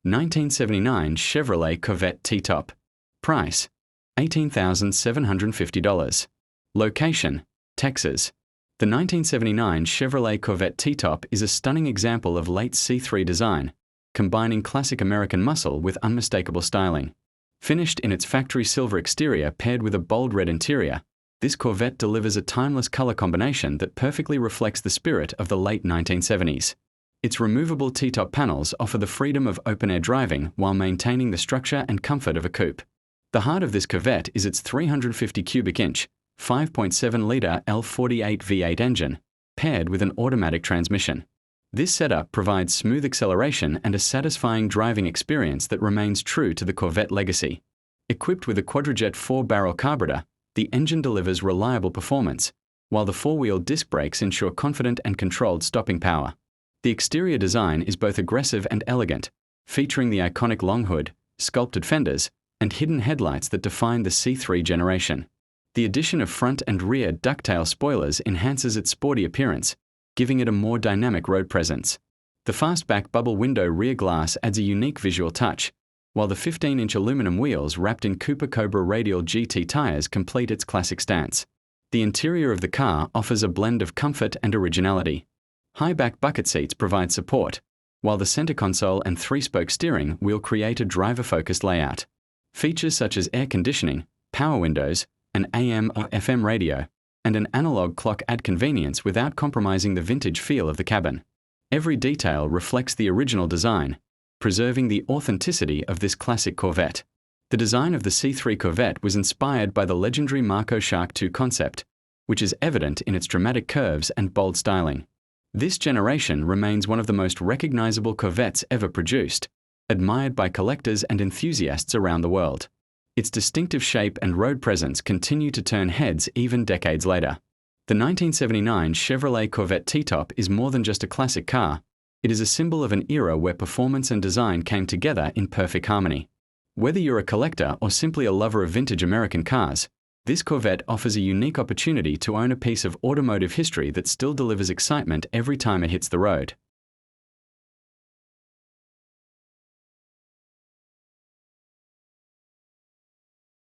1979 Chevrolet Corvette T-Top. Price: $18,750. Location: Texas. The 1979 Chevrolet Corvette T-Top is a stunning example of late C3 design, combining classic American muscle with unmistakable styling. Finished in its factory silver exterior paired with a bold red interior, this Corvette delivers a timeless color combination that perfectly reflects the spirit of the late 1970s. Its removable T-top panels offer the freedom of open-air driving while maintaining the structure and comfort of a coupe. The heart of this Corvette is its 350 cubic inch, 5.7-liter L48 V8 engine, paired with an automatic transmission. This setup provides smooth acceleration and a satisfying driving experience that remains true to the Corvette legacy. Equipped with a quadrajet 4-barrel carburetor, the engine delivers reliable performance, while the four-wheel disc brakes ensure confident and controlled stopping power. The exterior design is both aggressive and elegant, featuring the iconic long hood, sculpted fenders, and hidden headlights that define the C3 generation. The addition of front and rear ducktail spoilers enhances its sporty appearance, giving it a more dynamic road presence. The fastback bubble window rear glass adds a unique visual touch, while the 15-inch aluminum wheels wrapped in Cooper Cobra radial GT tires complete its classic stance. The interior of the car offers a blend of comfort and originality. High-back bucket seats provide support, while the center console and 3-spoke steering wheel create a driver-focused layout. Features such as air conditioning, power windows, an AM or FM radio, and an analog clock add convenience without compromising the vintage feel of the cabin. Every detail reflects the original design, preserving the authenticity of this classic Corvette. The design of the C3 Corvette was inspired by the legendary Marco Shark II concept, which is evident in its dramatic curves and bold styling. This generation remains one of the most recognizable Corvettes ever produced, admired by collectors and enthusiasts around the world. Its distinctive shape and road presence continue to turn heads even decades later. The 1979 Chevrolet Corvette T-Top is more than just a classic car. It is a symbol of an era where performance and design came together in perfect harmony. Whether you're a collector or simply a lover of vintage American cars, this Corvette offers a unique opportunity to own a piece of automotive history that still delivers excitement every time it hits the road.